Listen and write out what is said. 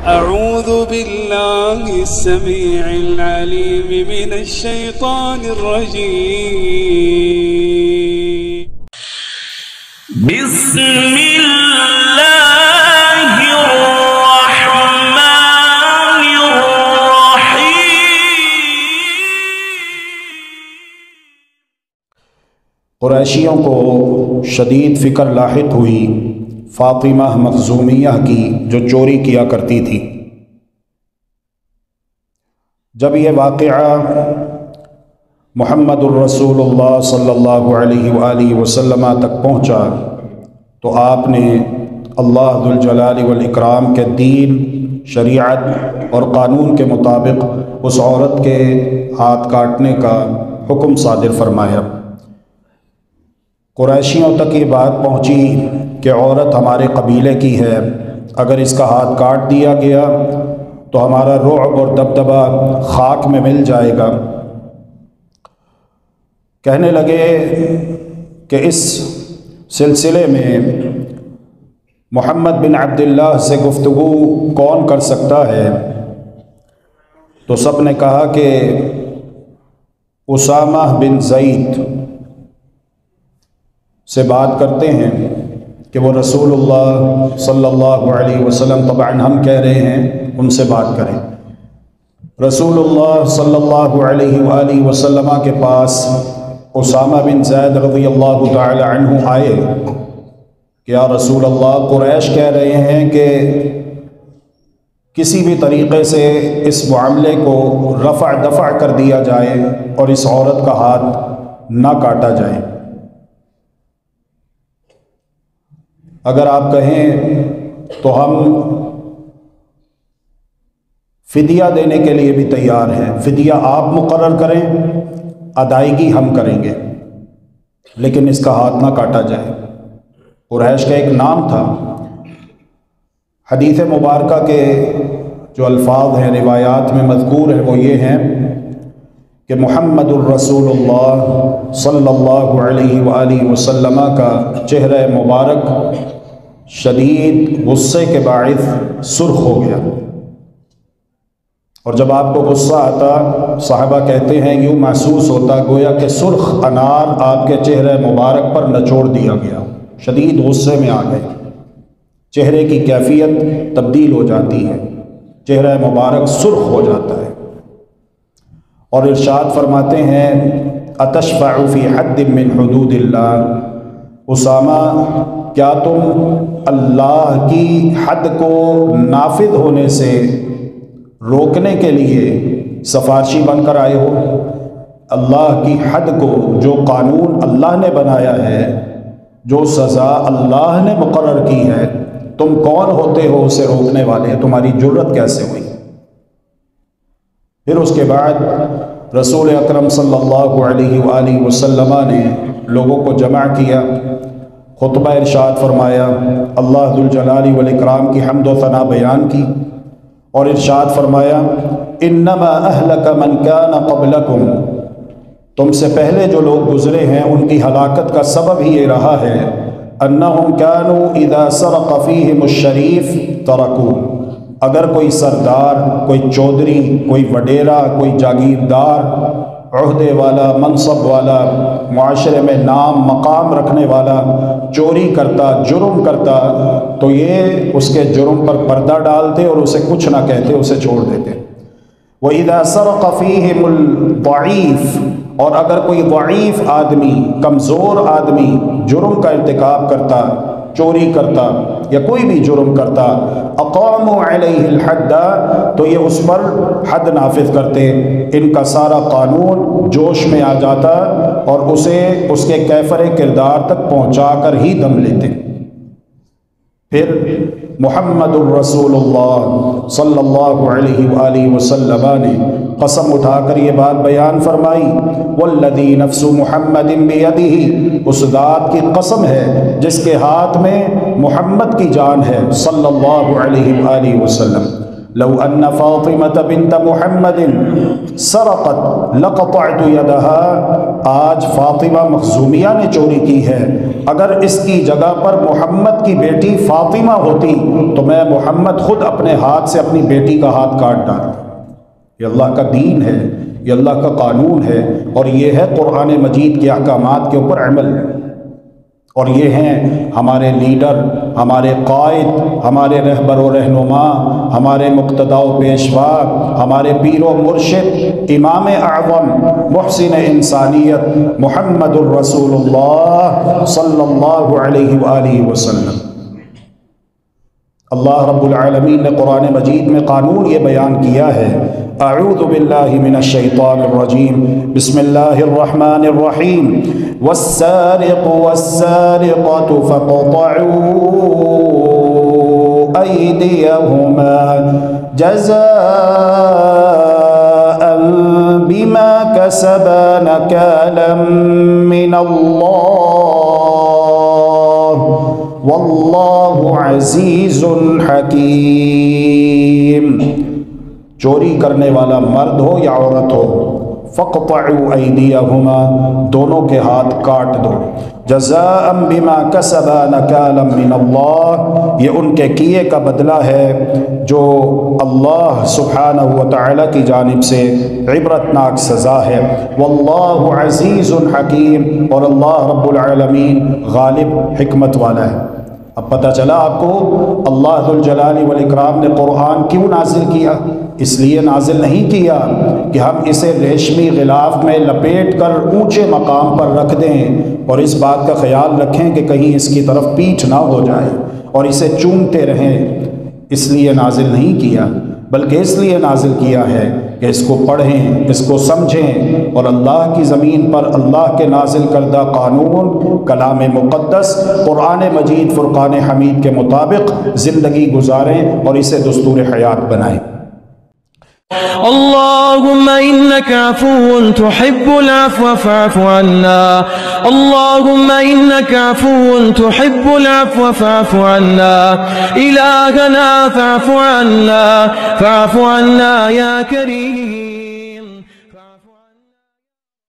أعوذ بالله السميع العليم من الشيطان الرجيم. بسم الله الرحمن الرحيم. قریشیوں کو شدید فکر لاحق ہوئی فاطمہ مخزومیہ کی جو چوری کیا کرتی تھی۔ جب یہ واقعہ محمد الرسول اللہ صلی اللہ علیہ وآلہ وسلم تک پہنچا تو آپ نے اللہ ذو الجلال والاکرام کے دین، شریعت اور قانون کے مطابق اس عورت کے ہاتھ کاٹنے کا حکم صادر فرمایا۔ قریشیوں تک یہ بات پہنچی کہ عورت ہمارے قبیلے کی ہے، اگر اس کا ہاتھ کاٹ دیا گیا تو ہمارا رعب اور دبدبہ خاک میں مل جائے گا۔ کہنے لگے کہ اس سلسلے میں محمد بن عبداللہ سے گفتگو کون کر سکتا ہے؟ تو سب نے کہا کہ اسامہ بن زید سے بات کرتے ہیں کہ وہ رسول اللہ صلی اللہ علیہ وسلم، طبعاً ہم کہہ رہے ہیں ان سے بات کریں۔ رسول اللہ صلی اللہ علیہ وآلہ وسلم کے پاس اسامہ بن زید رضی اللہ تعالی عنہ آئے کہ یا رسول اللہ، قریش کہہ رہے ہیں کہ کسی بھی طریقے سے اس معاملے کو رفع دفع کر دیا جائے اور اس عورت کا ہاتھ نہ کاٹا جائے۔ اگر آپ کہیں تو ہم فدیہ دینے کے لیے بھی تیار ہیں، فدیہ آپ مقرر کریں، ادائیگی ہم کریں گے، لیکن اس کا ہاتھ نہ کاٹا جائے۔ قریش کا ایک نام تھا۔ حدیث مبارکہ کے جو الفاظ ہیں، روایات میں مذکور ہیں، وہ یہ ہیں کہ محمد الرسول اللہ صلی اللہ علیہ وآلہ وسلم کا چہرہ مبارک شدید غصے کے باعث سرخ ہو گیا، اور جب آپ کو غصہ آتا، صحابہ کہتے ہیں یوں محسوس ہوتا گویا کہ سرخ انار آپ کے چہرہ مبارک پر نچوڑ دیا گیا، شدید غصے میں آ گئے، چہرے کی کیفیت تبدیل ہو جاتی ہے، چہرہ مبارک سرخ ہو جاتا ہے، اور ارشاد فرماتے ہیں اتشفع فی حد من حدود اللہ، اسامہ کیا تم اللہ کی حد کو نافذ ہونے سے روکنے کے لیے سفارشی بن کر آئے ہو؟ اللہ کی حد کو، جو قانون اللہ نے بنایا ہے، جو سزا اللہ نے مقرر کی ہے، تم کون ہوتے ہو اسے روکنے والے؟ تمہاری جرت کیسے ہوئی؟ پھر اس کے بعد رسول اکرم صلی اللہ علیہ وآلہ وسلم نے لوگوں کو جمع کیا، خطبہ ارشاد فرمایا، اللہ ذو الجلال والاکرام کی حمد و ثنا بیان کی، اور ارشاد فرمایا انما اہلک من کان قبلکم، تم سے پہلے جو لوگ گزرے ہیں ان کی ہلاکت کا سبب ہی یہ رہا ہے انہم کانوا اذا سرق فیہم الشریف ترکوہ، اگر کوئی سردار، کوئی چودھری، کوئی وڈیرا، کوئی جاگیردار، عہدے والا، منصب والا، معاشرے میں نام مقام رکھنے والا چوری کرتا، جرم کرتا، تو یہ اس کے جرم پر پردہ ڈالتے اور اسے کچھ نہ کہتے، اسے چھوڑ دیتے۔ وَإِذَا سَرَقَ فِيهِمُ الضَّعِيفُ، اور اگر کوئی ضعیف آدمی، کمزور آدمی جرم کا ارتکاب کرتا، چوری کرتا یا کوئی بھی جرم کرتا، اقاموا علیہ الحد، تو یہ اس پر حد نافذ کرتے، ان کا سارا قانون جوش میں آ جاتا اور اسے اس کے کیفر کردار تک پہنچا کر ہی دم لیتے۔ پھر محمد الرسول اللہ صلی اللہ علیہ وآلہ وسلم نے قسم اٹھا کر یہ بات بیان فرمائی، والذی نفس محمد بیدہ، اس ذات کی قسم ہے جس کے ہاتھ میں محمد کی جان ہے صلی اللہ علیہ وآلہ وسلم، لو ان فاطمة بنت محمد سرقت لقطعت يدها، آج فاطمہ مخزومیہ نے چوری کی ہے، اگر اس کی جگہ پر محمد کی بیٹی فاطمہ ہوتی تو میں محمد خود اپنے ہاتھ سے اپنی بیٹی کا ہاتھ کاٹ ڈالتا۔ یہ اللہ کا دین ہے، یہ اللہ کا قانون ہے، اور یہ ہے قرآن مجید کے احکامات کے اوپر عمل، اور یہ ہیں ہمارے لیڈر، ہمارے قائد، ہمارے رہبر و رہنما، ہمارے مقتدا و پیشوا، ہمارے پیر و مرشد، امام اعظم، محسن انسانیت محمد الرسول اللہ صلی اللہ علیہ وآلہ وسلم۔ اللہ رب العالمین نے قرآن مجید میں قانون یہ بیان کیا ہے، اعوذ باللہ من الشیطان الرجیم، بسم اللہ الرحمن الرحیم، والسارق والسارقۃ فاقطعوا ایدیہما جزاء بما کسبا نکالا من اللہ واللہ عزیز حکیم۔ چوری کرنے والا مرد ہو یا عورت ہو، فاقطعوا ایدیہما، دونوں کے ہاتھ کاٹ دو، جزاء بما کسبا نکالا من اللہ، یہ ان کے کیے کا بدلہ ہے جو اللہ سبحانہ و تعالی کی جانب سے عبرتناک سزا ہے، واللہ عزیز حکیم، اور اللہ رب العالمین غالب حکمت والا ہے۔ اب پتہ چلا آپ کو اللہ ذو الجلال والاکرام نے قرآن کیوں نازل کیا؟ اس لیے نازل نہیں کیا کہ ہم اسے ریشمی غلاف میں لپیٹ کر اونچے مقام پر رکھ دیں اور اس بات کا خیال رکھیں کہ کہیں اس کی طرف پیٹھ نہ ہو جائے اور اسے چومتے رہیں، اس لیے نازل نہیں کیا، بلکہ اس لیے نازل کیا ہے کہ اس کو پڑھیں، اس کو سمجھیں، اور اللہ کی زمین پر اللہ کے نازل کردہ قانون، کلام مقدس قرآن مجید فرقان حمید کے مطابق زندگی گزاریں اور اسے دستور حیات بنائیں۔ اللهم إنك عفو تحب العفو فاعف عنا، اللهم إنك عفو تحب العفو فاعف عنا، إلهنا فاعف عنا، فاعف عنا يا كريم۔